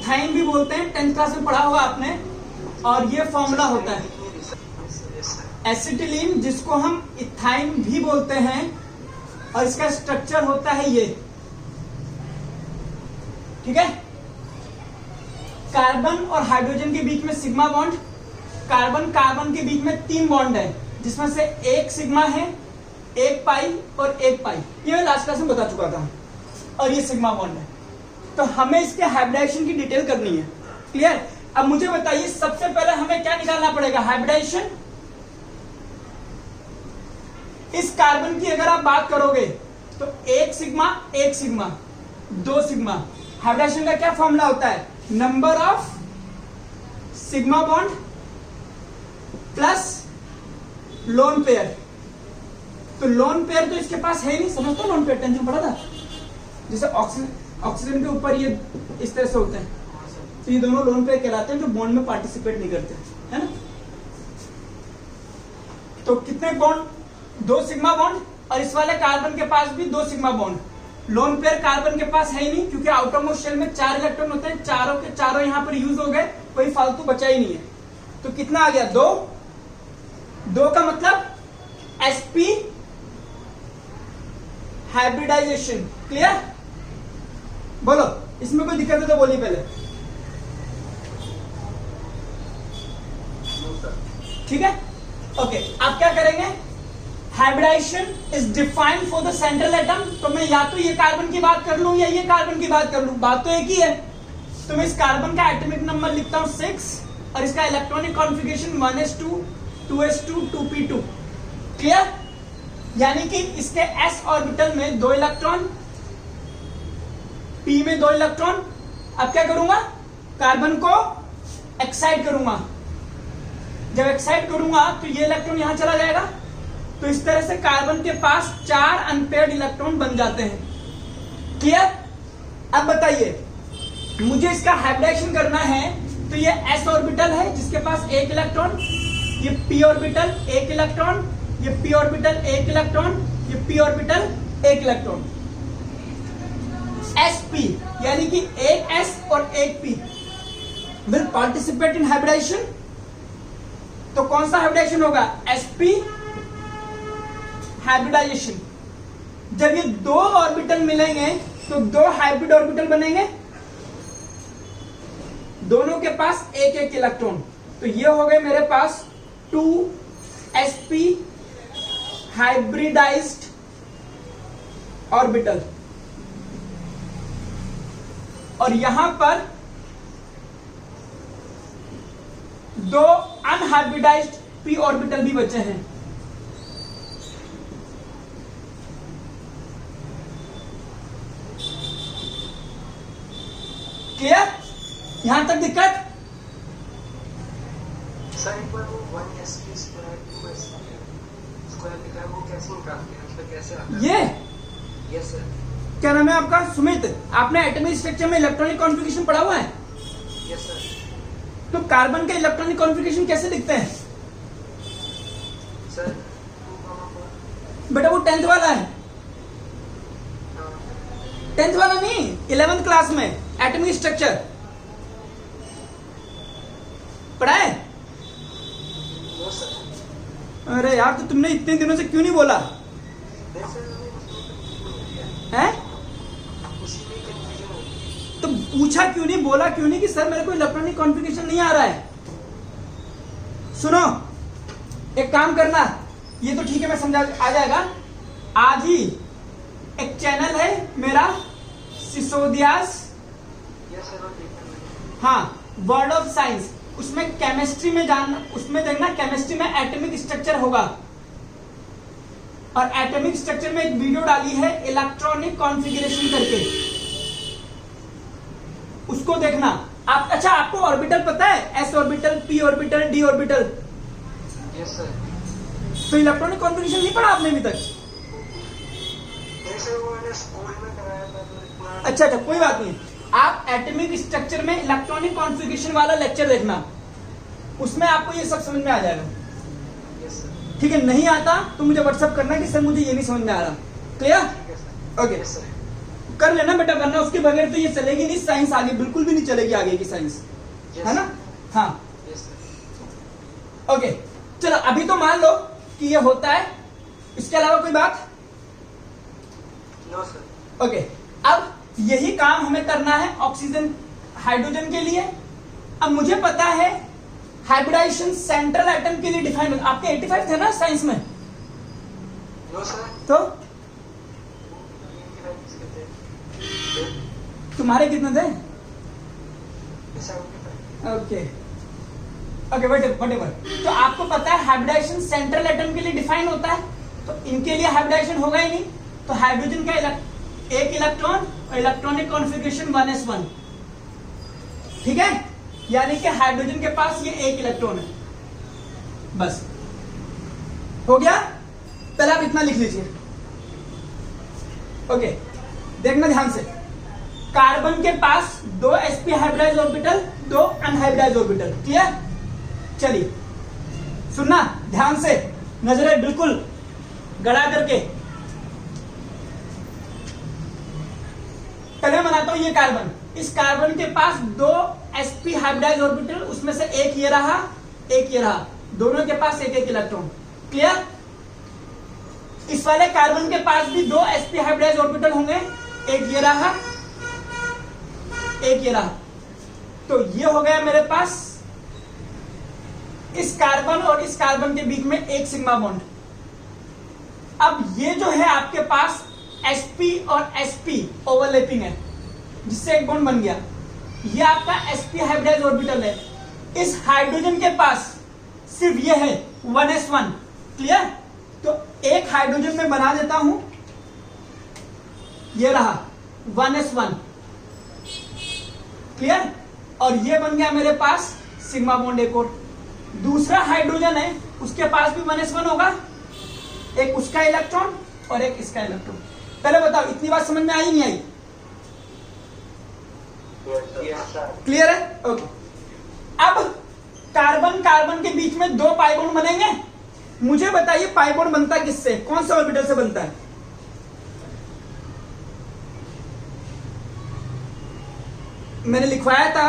Ethyne भी बोलते हैं, 10th क्लास में पढ़ा होगा आपने। और ये फॉर्मूला होता है एसिटिलीन, जिसको हम इथाइन भी बोलते हैं, और इसका स्ट्रक्चर होता है ये, ठीक है। कार्बन और हाइड्रोजन के बीच में सिग्मा बॉन्ड, कार्बन कार्बन के बीच में 3 बॉन्ड है, जिसमें से एक सिग्मा है, एक पाई और एक पाई, ये मैं लास्ट क्लास में बता चुका था, और ये सिग्मा बॉन्ड है। तो हमें इसके हाइब्रिडाइजेशन की डिटेल करनी है, क्लियर। अब मुझे बताइए सबसे पहले हमें क्या निकालना पड़ेगा, हाइब्रिडाइजेशन। इस कार्बन की अगर आप बात करोगे तो एक सिग्मा 2 सिग्मा। हाइब्रिडाइजेशन का क्या फॉर्मूला होता है, number of sigma bond plus lone pair. तो लोन पेयर तो इसके पास है नहीं, समझते हो लोन पेयर, टेंशन पड़ा था, जैसे ऑक्सीजन के ऊपर ये इस तरह से होते हैं, तो ये दोनों लोन पेयर कहलाते हैं जो बॉन्ड में पार्टिसिपेट नहीं करते, है ना। तो कितने बॉन्ड, 2 सिग्मा बॉन्ड, और इस वाले कार्बन के पास भी 2 sigma bond. Lone pair carbon के पास है ही नहीं, क्योंकि आउटरमोस्ट शेल में 4 इलेक्ट्रॉन होते हैं, चारों के चारों यहां पर यूज हो गए, कोई फालतू बचा ही नहीं है। तो कितना आ गया, 2 का मतलब sp हाइब्रिडाइजेशन, क्लियर। बोलो इसमें कोई दिक्कत है तो बोलिए पहले, ठीक है। ओके, आप क्या करेंगे, hybridization is defined for the central atom. तो मैं या तो ये कार्बन की बात कर लूं या ये कार्बन की बात कर लूं, बात तो एक ही है। तो मैं इस कार्बन का एटॉमिक नंबर लिखता हूं 6, और इसका electronic configuration 1s2 2s2 2p2, clear. यानी कि इसके s ऑर्बिटल में 2 इलेक्ट्रॉन, p में 2 इलेक्ट्रॉन। अब क्या करूंगा, कार्बन को एक्साइट करूंगा। जब एक्साइट करूंगा तो ये इलेक्ट्रॉन यहां चला जाएगा, तो इस तरह से कार्बन के पास 4 अनपेयर्ड इलेक्ट्रॉन बन जाते हैं, क्लियर। अब बताइए मुझे इसका हाइब्रिडाइजेशन करना है, तो ये s ऑर्बिटल है जिसके पास 1 इलेक्ट्रॉन, ये p ऑर्बिटल 1 इलेक्ट्रॉन, ये p ऑर्बिटल 1 इलेक्ट्रॉन, ये p ऑर्बिटल 1 इलेक्ट्रॉन। sp यानी कि एक s और एक p will participate in hybridization. तो कौन सा हाइब्रिडाइजेशन होगा, sp हाइब्रिडाइजेशन। जब ये 2 ऑर्बिटल मिलेंगे तो 2 हाइब्रिड ऑर्बिटल बनेंगे, दोनों के पास 1 इलेक्ट्रॉन। तो ये हो गए मेरे पास 2sp हाइब्रिडाइज्ड ऑर्बिटल, और यहां पर 2 अनहाइब्रिडाइज्ड p ऑर्बिटल भी बचे हैं। क्लियर, यहां तक दिक्कत। सर एक बार वो 1sp स्क्वायर 2sp स्क्वायर लिखा है, वो कैसे निकालते हैं, मतलब कैसे आता है ये? Yes sir. क्या नाम है आपका, सुमित। आपने एटॉमिक स्ट्रक्चर में इलेक्ट्रॉनिक कॉन्फ़िगरेशन पढ़ा हुआ है? Yes sir. तो कार्बन का इलेक्ट्रॉनिक कॉन्फ़िगरेशन कैसे दिखते हैं? सर बेटा वो 10th वाला है, 10th वाला नहीं, 11th क्लास में एटॉमिक स्ट्रक्चर पढ़ा है। No sir. अरे यार, तो तुमने इतने दिनों से क्यों नहीं बोला है? तो पूछा क्यों नहीं, बोला क्यों नहीं कि सर मेरे को इलेक्ट्रॉनिक कॉन्फ़िगरेशन नहीं आ रहा है? सुनो, एक काम करना, ये तो ठीक है मैं समझा, आ जाएगा आज ही। एक चैनल है मेरा सिसोदियास, हाँ, वर्ल्ड ऑफ साइंस, उसमें केमिस्ट्री में जानना, उसमें देखना केमिस्ट्री में एटॉमिक स्ट्रक्चर होगा, और एटॉमिक स्ट्रक्चर में एक वीडियो डाली है इलेक्ट्रॉनिक कॉन्फ़िगरेशन करके, उसको देखना आप। अच्छा, आपको ऑर्बिटल पता है, s orbital, p orbital, d orbital? Yes sir. तो इलेक्ट्रॉनिक कॉन्फ़िगरेशन नहीं पढ़ा आपने अभी तक? जैसे वो मैंने स्कूल में कराया था तो इतना। अच्छा, कोई बात नहीं, आप एटॉमिक स्ट्रक्चर में इलेक्ट्रॉनिक कॉन्फ़िगरेशन वाला लेक्चर देखना, उसमें आपको ये सब समझ में आ जाएगा। Yes sir. ठीक है, नहीं आता तो मुझे व्हाट्सएप करना कि सर मुझे ये नहीं समझ में आ रहा। क्लियर? ठीक है सर। ओके। Yes sir. कर लेना बेटा, वरना उसके बगैर तो ये चलेगी नहीं साइंस, आगे बिल्कुल भी नहीं चलेगी आगे की साइंस, है ना। हाँ ओके चलो, अभी तो मान लो कि ये होता है, इसके अलावा कोई बात? No sir. ओके, अब यही काम हमें करना है ऑक्सीजन हाइड्रोजन के लिए। अब मुझे पता है हाइब्रिडाइजेशन सेंट्रल एटम के लिए डिफाइन होता है। आपके 85 थे ना साइंस में? No sir. तो तुम्हारे कितने थे? Okay okay whatever. तो आपको पता है हाइब्रिडाइजेशन सेंट्रल एटम के लिए डिफाइन होता है, तो इनके लिए हाइब्रिडाइजेशन होगा ही नहीं। तो हाइड्रोजन का एक इलेक्ट्रॉन और इलेक्ट्रॉनिक कॉन्फ़िगरेशन 1s1, ठीक है, यानी कि हाइड्रोजन के पास ये एक इलेक्ट्रॉन है, बस हो गया। पहले आप इतना लिख लीजिए। ओके देखना ध्यान से, कार्बन के पास 2 sp hybridize orbital, 2 unhybridize orbital, clear? चलिए सुनना ध्यान से, नजरें बिल्कुल गड़ा करके। पहले बनाता हूं ये कार्बन, इस कार्बन के पास 2 sp हाइब्रिडाइज ऑर्बिटल, उसमें से एक ये रहा, एक ये रहा, दोनों के पास एक एक इलेक्ट्रॉन, क्लियर? इस वाले कार्बन के पास भी 2 sp हाइब्रिडाइज ऑर्बिटल होंगे, एक ये रहा, एक ये रहा। तो ये हो गया मेरे पास इस कार्बन और इस कार्बन के बीच में एक सिग्मा बॉन्ड। अब ये जो है आपके पास sp और sp ओवरलैपिंग है, जिससे एक बॉन्ड बन गया। ये आपका sp हाइब्रिडाइज ऑर्बिटल है। इस हाइड्रोजन के पास सिर्फ ये है 1s1, क्लियर? तो एक हाइड्रोजन में बना देता हूं, ये रहा 1s1, क्लियर? और ये बन गया मेरे पास सिग्मा बॉन्ड एक और। दूसरा हाइड्रोजन है, उसके पास भी 1s1 होगा, एक उसका इलेक्ट्रॉन और एक इसका इलेक्ट्रॉन। पहले बताओ इतनी बात समझ में आई नहीं आई? क्लियर है? ओके। अब कार्बन कार्बन के बीच में 2 पाई बॉन्ड बनेंगे। मुझे बताइए पाई बॉन्ड बनता किससे, कौन सा ऑर्बिटल से बनता है? मैंने लिखवाया था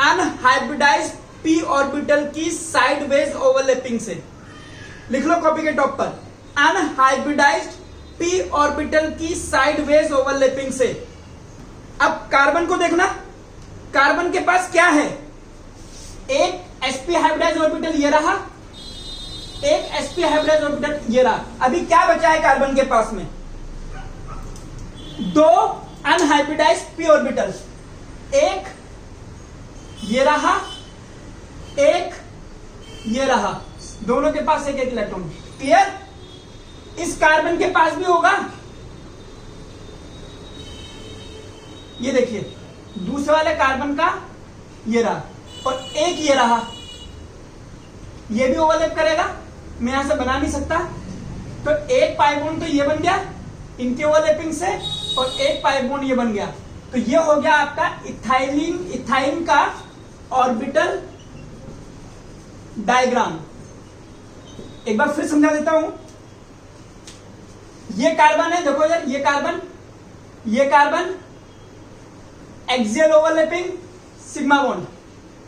अनहाइब्रिडाइज्ड p ऑर्बिटल की साइडवेज ओवरलैपिंग से। लिख लो कॉपी के टॉप पर, अनहाइब्रिडाइज्ड p ऑर्बिटल की साइडवेज ओवरलैपिंग से। अब कार्बन को देखना, कार्बन के पास क्या है? एक sp हाइब्रिडाइज्ड ऑर्बिटल ये रहा, एक sp हाइब्रिडाइज्ड ऑर्बिटल ये रहा। अभी क्या बचा है कार्बन के पास में? 2 अनहाइब्रिडाइज्ड p ऑर्बिटल, एक ये रहा, एक ये रहा, दोनों के पास एक एक इलेक्ट्रॉन, क्लियर? इस कार्बन के पास भी होगा, ये देखिए दूसरे वाले कार्बन का ये रहा, और एक ये रहा, ये भी ओवरलैप करेगा, मैं यहां से बना नहीं सकता। तो एक पाई बॉन्ड तो ये बन गया इनके ओवरलैपिंग से, और एक पाई बॉन्ड ये बन गया। तो ये हो गया आपका इथाइन का ऑर्बिटल डायग्राम। एक बार फिर समझा देता हूं। ये कार्बन है, देखो यार, ये carbon axial overlapping sigma bond,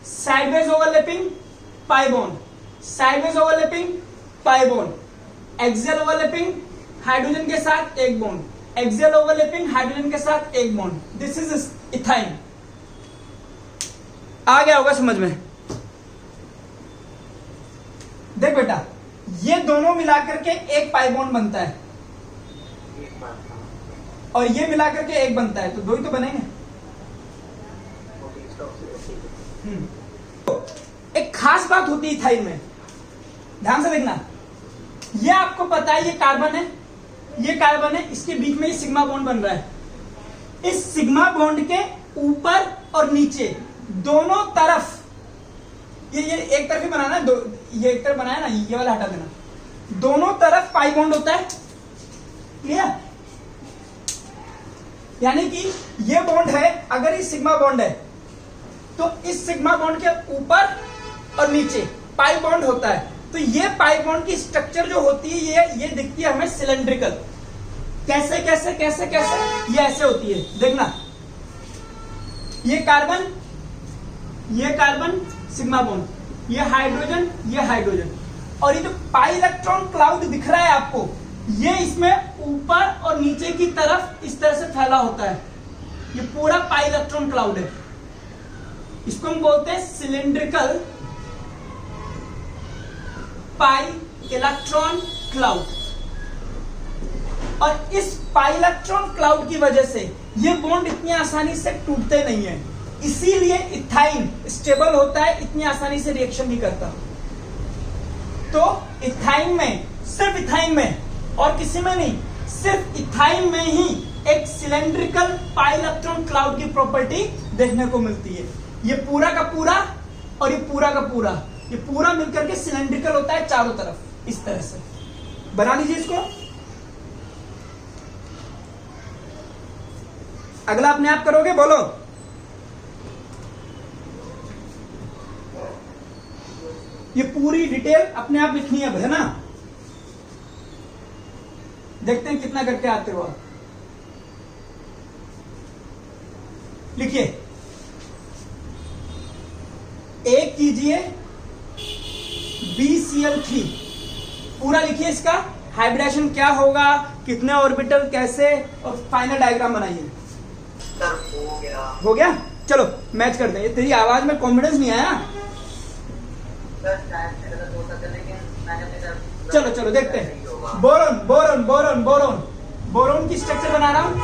sideways overlapping pi bond, sideways overlapping pi bond, axial overlapping hydrogen के साथ एक बॉन्ड, एक्सियल ओवरलैपिंग हाइड्रोजन के साथ एक बॉन्ड। This is ethyne. आ गया होगा समझ में? देख बेटा, ये दोनों मिलाकर के एक पाई बॉन्ड बनता है, और ये मिलाकर के एक बनता है, तो 2 ही तो बनेंगे। एक खास बात होती है इथाइन में, ध्यान से देखना। ये आपको पता है, ये कार्बन है, ये कार्बन है, इसके बीच में ये सिग्मा बॉन्ड बन रहा है। इस सिग्मा बॉन्ड के ऊपर और नीचे दोनों तरफ, ये एक तरफ ही बनाना है, ये एक तरफ बनाया ना, ये वाला हटा देना, दोनों तरफ पाई बॉन्ड होता है, क्लियर? यानी कि ये बॉन्ड है, अगर ये सिग्मा बॉन्ड है तो इस सिग्मा बॉन्ड के ऊपर और नीचे पाई बॉन्ड होता है। तो ये पाई बॉन्ड की स्ट्रक्चर जो होती है, ये दिखती है हमें सिलेंड्रिकल, कैसे कैसे कैसे कैसे, ये ऐसे होती है, देखना। ये कार्बन सिग्मा बॉन्ड, ये हाइड्रोजन, और ये जो पाई इलेक्ट्रॉन क्लाउड दिख रहा है आपको, ये इसमें ऊपर और नीचे की तरफ इस तरह से फैला होता है। ये पूरा पाई इलेक्ट्रॉन क्लाउड है। इसको हम बोलते हैं सिलिंड्रिकल पाई इलेक्ट्रॉन क्लाउड। और इस पाई इलेक्ट्रॉन क्लाउड की वजह से ये बॉन्ड इतनी आसानी से टूटते नहीं है, इसीलिए इथाइन स्टेबल होता है, इतनी आसानी से रिएक्शन नहीं करता। तो इथाइन में, सिर्फ इथाइन में और किसी में नहीं, सिर्फ इथाइन में ही एक सिलेंड्रिकल पाई इलेक्ट्रॉन क्लाउड की प्रॉपर्टी देखने को मिलती है। ये पूरा का पूरा और ये पूरा का पूरा, ये पूरा मिलकर के सिलेंड्रिकल होता है चारों तरफ, इस तरह से। बना लीजिए इसको। अगला अपने आप करोगे, बोलो। ये पूरी डिटेल अपने आप लिखनी है, है ना? देखते हैं कितना करके आते हो आप। लिखिए, एक कीजिए BCl3, पूरा लिखिए। इसका हाइब्रिडेशन क्या होगा, कितने ऑर्बिटल, कैसे, और फाइनल डायग्राम बनाइए। हो गया? चलो मैच करते हैं। तेरी आवाज में कॉन्फिडेंस नहीं आया। चलो चलो देखते हैं। Boron boron boron boron boron की स्ट्रक्चर बना रहा हूं।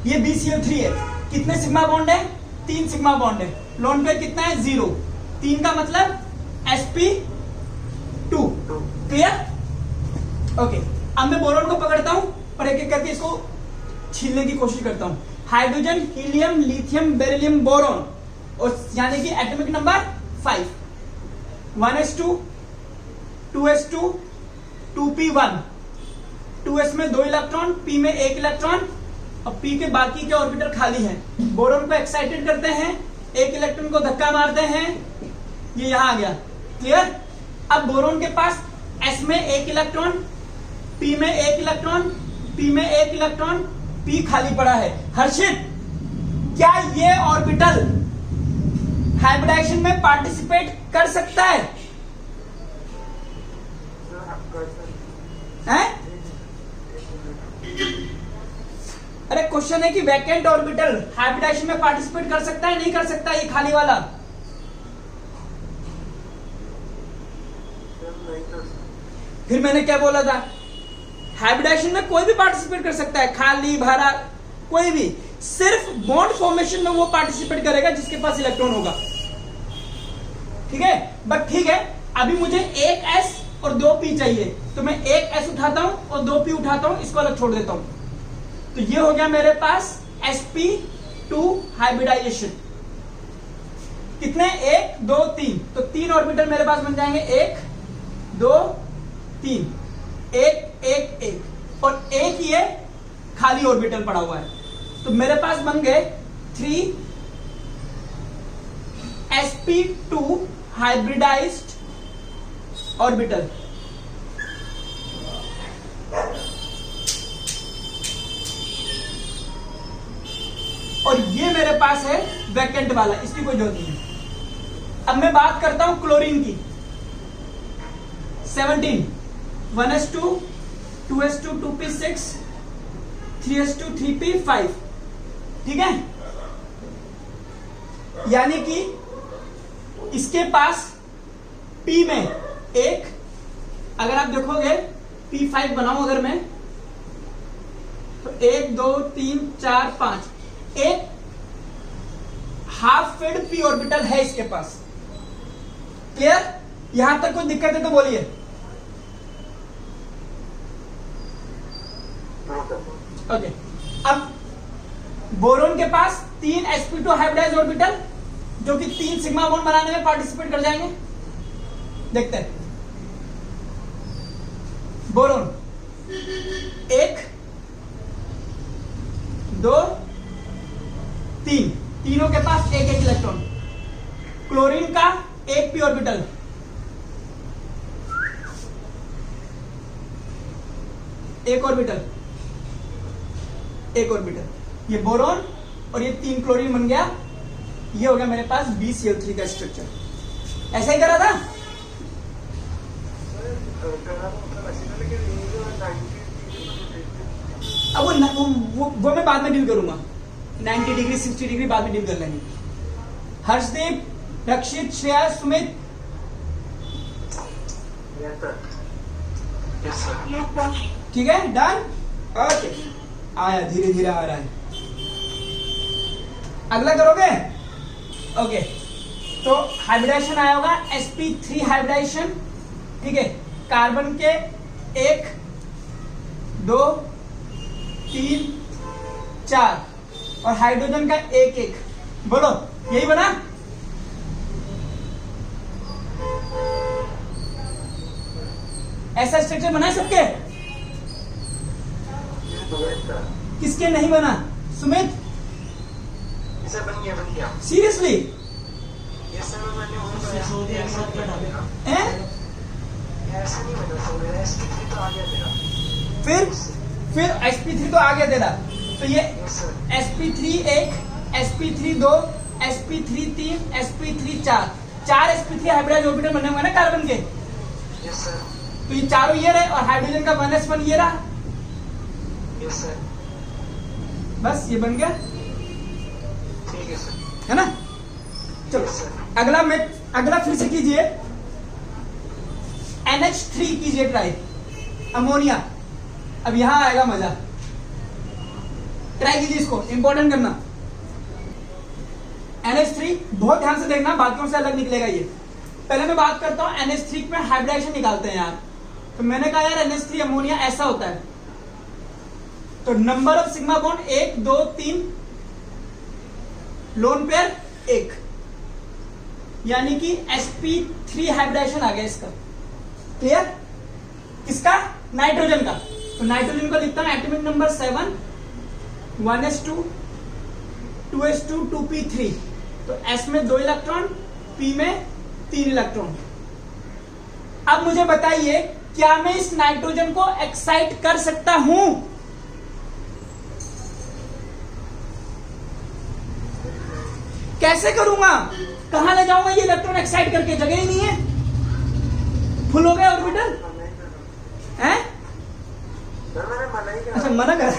ये BCl3 है। कितने सिग्मा बॉन्ड है? 3 सिग्मा बॉन्ड है। लोन पेयर कितना है? 0। 3 का मतलब sp2। क्लियर? ओके, अब मैं बोरोन को पकड़ता हूं और एक एक करके इसको छीलने की कोशिश करता हूं। Hydrogen, helium, lithium, beryllium, boron, और यानी कि atomic number 5। 1s2, 2s2, 2p1, 2s में 2 इलेक्ट्रॉन, p में 1 इलेक्ट्रॉन, और p के बाकी के ऑर्बिटल खाली हैं। बोरोन को एक्साइटेड करते हैं, 1 इलेक्ट्रॉन को धक्का मारते हैं, ये यहां आ गया। क्लियर? अब बोरोन के पास s में 1 इलेक्ट्रॉन, p में 1 इलेक्ट्रॉन, p में 1 इलेक्ट्रॉन, p खाली पड़ा है। हर्षित, क्या ये ऑर्बिटल हाइब्रिडाइजेशन में पार्टिसिपेट कर सकता है? हैं? अरे क्वेश्चन है कि वैकेंट ऑर्बिटल हाइब्रिडाइजेशन में पार्टिसिपेट कर सकता है, नहीं कर सकता? ये खाली वाला फिर मैंने क्या बोला था? हाइब्रिडाइजेशन में कोई भी पार्टिसिपेट कर सकता है, खाली भरा कोई भी। सिर्फ बॉन्ड फॉर्मेशन में वो पार्टिसिपेट करेगा जिसके पास इलेक्ट्रॉन होगा। ठीक है? बट ठीक है, अभी मुझे 1 s और 2 p चाहिए, तो मैं 1 s उठाता हूं और 2 p उठाता हूं, इसको अलग छोड़ देता हूं। तो ये हो गया मेरे पास sp2 हाइब्रिडाइजेशन। कितने? 1 2 3, तो 3 ऑर्बिटल मेरे पास बन जाएंगे। 1 2 3, 1 1 1, और एक ये खाली ऑर्बिटल पड़ा हुआ है। तो मेरे पास बन गए 3 sp2 हाइब्रिडाइज्ड ऑर्बिटल। और ये मेरे पास है वैकेंट वाला, इसकी कोई जरूरत नहीं है। अब मैं बात करता हूं क्लोरीन की। 17, 1s2, 2s2, 2p6, 3s2, 3p5। ठीक है? यानी कि इसके पास p में 1, अगर आप देखोगे p5 बनाऊं अगर मैं, तो 1 2 3 4 5, एक हाफ फिल्ड p ऑर्बिटल है इसके पास। क्लियर? यहां तक कोई दिक्कत है तो बोलिए। ओके, अब बोरोन के पास 3 sp2 हाइब्रिडाइज्ड ऑर्बिटल, जो कि 3 सिग्मा बॉन्ड बनाने में पार्टिसिपेट कर जाएंगे। देखते हैं। बोरोन 1 2 3, तीनों के पास 1 1 इलेक्ट्रॉन। क्लोरीन का 1 p ऑर्बिटल, एक ऑर्बिटल, एक ऑर्बिटल, ये बोरॉन और ये 3 क्लोरीन बन गया, ये हो गया मेरे पास BCl3 का स्ट्रक्चर। ऐसा ही करा था। अब वो मैं बाद में डील करूंगा, 90 डिग्री 60 डिग्री बाद में डील कर लेंगे। हर्षदीप, रक्षित, श्रेया, सुमित, ठीक है, डन, ओके। आया, धीरे धीरे आ रहा है। अगला करोगे, ओके। तो हाइब्रिडाइजेशन आया होगा sp3 हाइब्रिडाइजेशन, ठीक है। कार्बन के 1 2 3 4 और हाइड्रोजन का 1 1, बोलो यही बना। ऐसा स्ट्रक्चर बना है सबके? किसके नहीं बना? सुमित, बन गया। सीरियसली? ऐसा नहीं बना सर, मेरा sp3 तो आ गया मेरा। फिर sp3 तो आ गया तेरा, तो ये yes sir. sp3 1, sp3 2, sp3 3, sp3 4, 4 sp3 hybridise orbital बने हुए ना कार्बन के। Yes sir. तो ये चारों ये रहे और हाइड्रोजन का 1s1 ये रहा। Yes sir. बस ये बन गया, ठीक है सर। है ना। चलो यस सर। अगला फिर से कीजिए, NH3 कीजिए ट्राई, अमोनिया। अब यहां आएगा मजा, ट्राई कीजिए इसको, इंपॉर्टेंट करना। NH3 बहुत ध्यान से देखना, बाकियों से अलग निकलेगा ये। पहले मैं बात करता हूं NH3 में हाइब्रिडाइजेशन निकालते हैं यार। तो मैंने कहा यार NH3 अमोनिया ऐसा होता है, तो number of sigma bond 1 2 3, lone pair 1, यानी कि sp3 हाइब्रिडाइजेशन आ गया इसका। क्लियर? किसका? नाइट्रोजन का। तो नाइट्रोजन को लिखता हूं atomic number 7, 1s2 2s2 2p3। तो s में 2 इलेक्ट्रॉन, p में 3 इलेक्ट्रॉन। अब मुझे बताइए, क्या मैं इस नाइट्रोजन को एक्साइट कर सकता हूं? कैसे करूंगा? कहां ले जाऊंगा ये इलेक्ट्रॉन एक्साइट करके? जगह ही नहीं है, फुल हो गया ऑर्बिटल है। अच्छा, मना कर।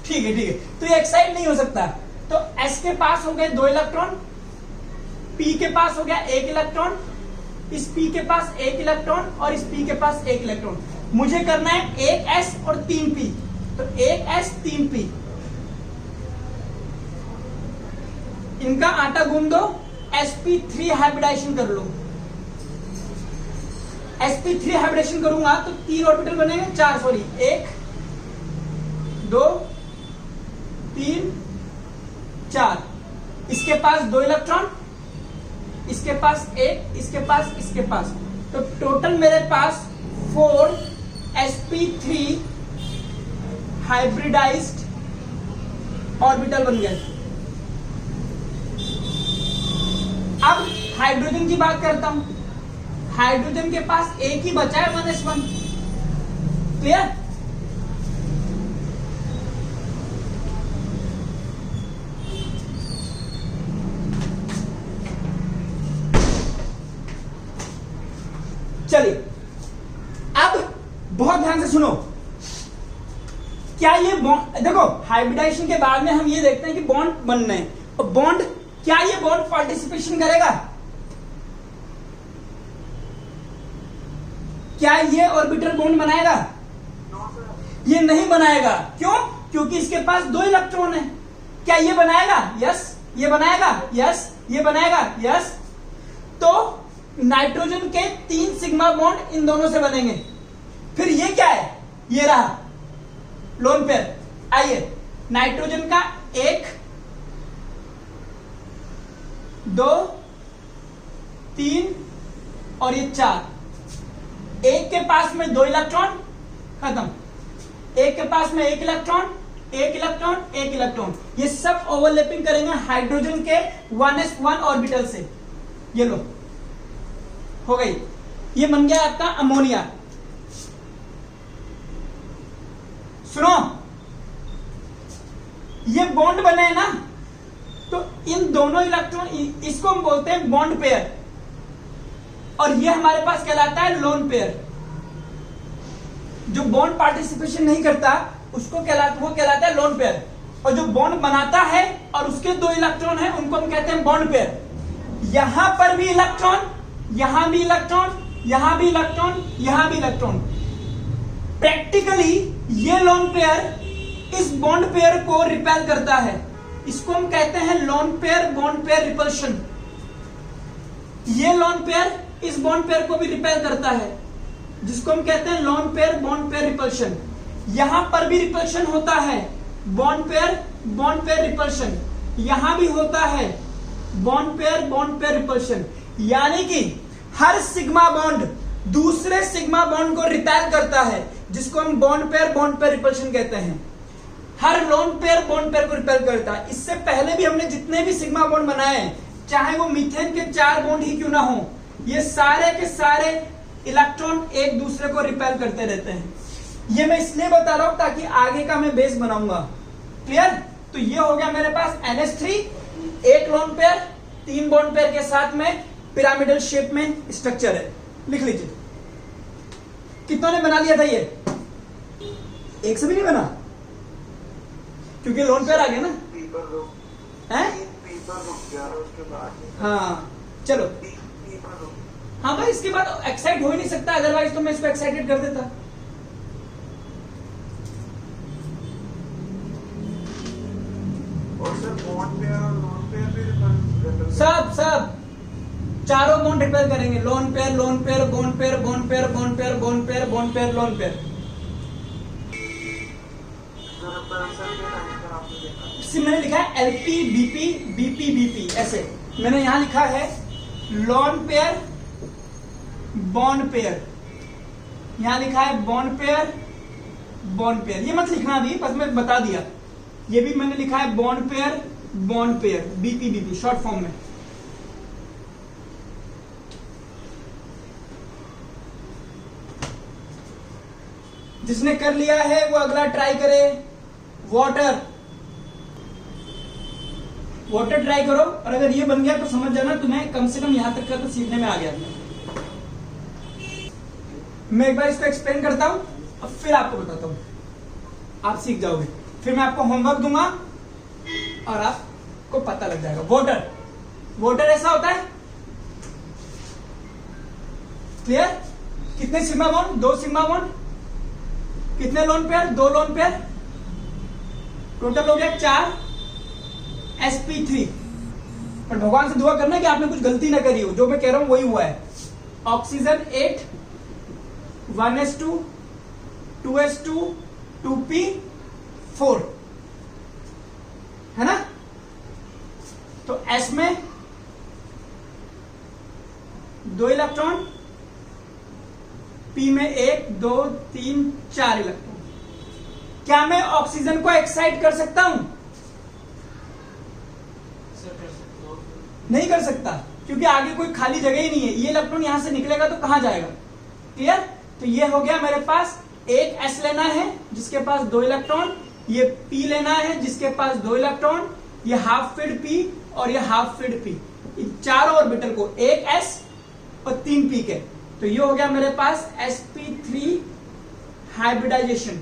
ठीक है, तो ये एक्साइट नहीं हो सकता। तो S के पास हो गए 2 इलेक्ट्रॉन, P के पास हो गया 1 इलेक्ट्रॉन, इस P के पास 1 इलेक्ट्रॉन और इस P के पास 1 इलेक्ट्रॉन। मुझे करना है 1s और 3p, तो 1s 3p, इनका आटा गूंद दो, sp3 हाइब्रिडाइजेशन कर लो। sp3 हाइब्रिडेशन करूंगा तो 3 ऑर्बिटल बनेंगे, 4 सॉरी, 1 2 3 4। इसके पास 2 इलेक्ट्रॉन, इसके पास 1, इसके पास, तो टोटल मेरे पास 4 sp3 हाइब्रिडाइज्ड ऑर्बिटल बन गए। अब हाइड्रोजन की बात करता हूं, हाइड्रोजन के पास एक ही बचा है 1s1। क्लियर? चलिए, अब बहुत ध्यान से सुनो। क्या ये बॉन्ड, देखो हाइब्रिडाइजेशन के बाद में हम ये देखते हैं कि बॉन्ड बनने हैं, और बॉन्ड, क्या ये बॉन्ड पार्टिसिपेशन करेगा? क्या ये ऑर्बिटल बॉन्ड बनाएगा? ये नहीं बनाएगा। क्यों? क्योंकि इसके पास 2 इलेक्ट्रॉन है। क्या ये बनाएगा? यस। ये बनाएगा? यस। ये बनाएगा? यस। तो नाइट्रोजन के 3 सिग्मा बॉन्ड इन दोनों से बनेंगे। फिर ये क्या है? ये रहा लोन पेयर। आइए, नाइट्रोजन का 1 2 3 और ये 4। एक के पास में 2 इलेक्ट्रॉन, खत्म। एक के पास में 1 इलेक्ट्रॉन, 1 इलेक्ट्रॉन, 1 इलेक्ट्रॉन। ये सब ओवरलैपिंग करेंगे हाइड्रोजन के 1s1 ऑर्बिटल से। ये लो, हो गई। ये बन गया आपका अमोनिया। सुनो, ये बॉन्ड बने हैं ना, तो इन दोनों इलेक्ट्रॉन, इसको हम बोलते हैं बॉन्ड पेयर, और ये हमारे पास कहलाता है लोन पेयर। जो बॉन्ड पार्टिसिपेशन नहीं करता उसको कहलाता है लोन पेयर, और जो बॉन्ड बनाता है और उसके दो इलेक्ट्रॉन है उनको हम कहते हैं बॉन्ड पेयर। यहां पर भी इलेक्ट्रॉन, यहां भी इलेक्ट्रॉन, यहां भी इलेक्ट्रॉन, यहां भी इलेक्ट्रॉन। प्रैक्टिकली ये लोन पेयर इस बॉन्ड पेयर को रिपेल करता है, इसको हम कहते हैं lone pair bond pair repulsion. ये लोन पेयर इस बॉन्ड पेयर को भी रिपेल करता है, जिसको हम कहते हैं lone pair bond pair repulsion. यहां पर भी रिपल्शन होता है, बॉन्ड पेयर रिपल्शन। यहां भी होता है बॉन्ड पेयर रिपल्शन। यानी कि हर सिग्मा बॉन्ड दूसरे सिग्मा बॉन्ड को रिपेल करता है, जिसको हम बॉन्ड पेयर रिपल्शन कहते हैं। हर लोन पेयर बॉन्ड पेयर को रिपेल करता है। इससे पहले भी हमने जितने भी सिग्मा बॉन्ड बनाए हैं, चाहे वो मीथेन के 4 बॉन्ड ही क्यों ना हो, ये सारे के सारे इलेक्ट्रॉन एक दूसरे को रिपेल करते रहते हैं। ये मैं इसलिए बता रहा हूं ताकि आगे का मैं बेस बनाऊंगा। क्लियर? तो ये हो गया मेरे पास NH3, एक लोन पेयर, 3 बॉन्ड पेयर के साथ में पिरामिडल शेप में स्ट्रक्चर है। लिख लीजिए, कितनों ने बना लिया था? ये एक से भी नहीं बना, क्योंकि लोन पेयर आ गया ना। हैं? हाँ चलो, हाँ भाई, इसके बाद एक्साइट हो ही नहीं सकता, अदरवाइज तो मैं इसको एक्साइटेड कर देता। और सर बॉन्ड पेयर और लोन पेयर भी रिपेल, सब चारों बॉन्ड रिपेल करेंगे। Lone pair bond pair, bond pair, bond pair, bond pair, bond pair, lone pair. इससे मैंने लिखा है LP BP BP BP, ऐसे मैंने यहां लिखा है लोन पेयर बॉन्ड पेयर, यहां लिखा है बॉन्ड पेयर। ये मत लिखना अभी, बस मैं बता दिया। ये भी मैंने लिखा है bond pair BP BP short form में। जिसने कर लिया है वो अगला ट्राई करे। वाटर ट्राई करो, और अगर ये बन गया तो समझ जाना तुम्हें कम से कम यहां तक का तो सीखने में आ गया। मैं एक बार इसको एक्सप्लेन करता हूं और फिर आपको बताता हूं, आप सीख जाओगे। फिर मैं आपको होमवर्क दूंगा और आपको पता लग जाएगा। वाटर ऐसा होता है। क्लियर? कितने सिग्मा बॉन्ड? 2 sigma bond. कितने lone pair? 2 lone pair. Total हो गया 4 sp3। पर भगवान से दुआ करना कि आपने कुछ गलती ना करी हो, जो मैं कह रहा हूं वही हुआ है। ऑक्सीजन 8, 1s2, 2s2, 2p4, है ना? तो S में 2 इलेक्ट्रॉन, P में 1, 2, 3, 4 इलेक्ट्रॉन। क्या मैं ऑक्सीजन को एक्साइट कर सकता हूं? नहीं कर सकता, क्योंकि आगे कोई खाली जगह ही नहीं है। ये इलेक्ट्रॉन यहां से निकलेगा तो कहां जाएगा? क्लियर? तो ये हो गया मेरे पास। एक S लेना है जिसके पास 2 इलेक्ट्रॉन, ये P लेना है जिसके पास 2 इलेक्ट्रॉन, ये हाफ फिल्ड P और ये हाफ फिल्ड P, इन चारों ऑर्बिटल को, एक S और 3 P के। तो ये हो गया मेरे पास sp3 हाइब्रिडाइजेशन,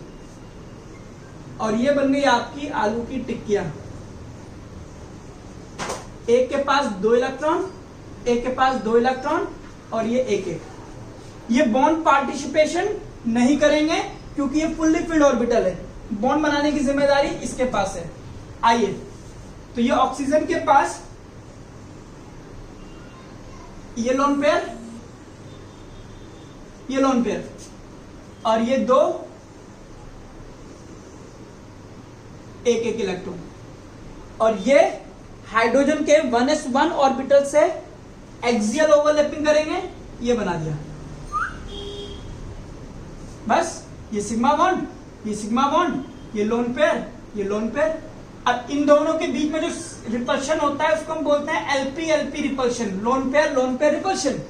और ये बन गई आपकी आलू की टिक्कियां। एक के पास 2 इलेक्ट्रॉन, एक के पास 2 इलेक्ट्रॉन, और ये एक। ये बॉन्ड पार्टिसिपेशन नहीं करेंगे क्योंकि ये फुल्ली फिल्ड ऑर्बिटल है। बॉन्ड बनाने की जिम्मेदारी इसके पास है। आइए, तो ये ऑक्सीजन के पास ये लोन पेयर, ये लोन पेयर, और ये 2 एक इलेक्ट्रॉन, और ये हाइड्रोजन के 1s1 ऑर्बिटल से एक्सियल ओवरलैपिंग करेंगे, ये बना दिया। बस ये सिग्मा बॉन्ड, ये सिग्मा बॉन्ड, ये लोन पेयर, ये लोन पेयर। अब इन दोनों के बीच में जो रिपल्शन होता है उसको हम बोलते हैं LP repulsion, lone pair repulsion.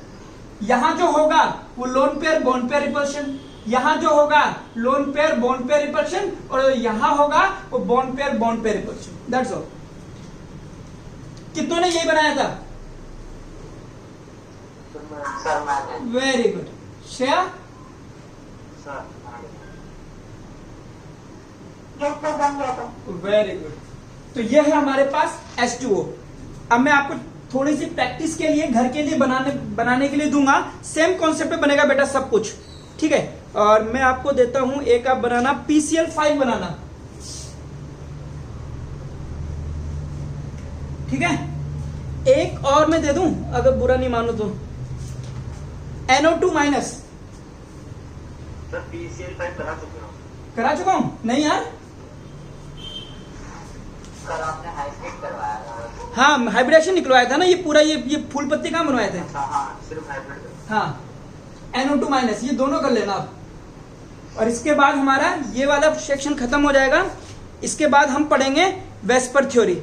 यहां जो होगा वो lone pair bond pair repulsion, यहां जो होगा lone pair bond pair repulsion, और यहां होगा वो bond pair bond pair repulsion. That's all. कितनों ने यही बनाया था? सर मैंने। Very good. Shreya? Sir very good. तो ये है हमारे पास H2O। अब मैं आपको थोड़ी सी प्रैक्टिस के लिए घर के लिए बनाने के लिए दूंगा। सेम कॉन्सेप्ट पे बनेगा बेटा सब कुछ, ठीक है। और मैं आपको देता हूं एक आप बनाना PCl5 बनाना, ठीक है। एक और मैं दे दूं अगर बुरा नहीं मानो तो, NO2 माइनस। सर PCl5 करा चुका हूं? नहीं यार, सर आपने हाइब्रिड करवाया था। हाँ हाइब्रिडेशन निकलवाया था ना। ये पूरा ये फूल पत्ती कहाँ बनवाए थे? हाँ सिर्फ हाइब्रिड। हाँ NO2 माइनस, ये दोनों कर लेना आप। और इसके बाद हमारा ये वाला सेक्शन खत्म हो जाएगा। इसके बाद हम पढ़ेंगे वेस्पर थ्योरी।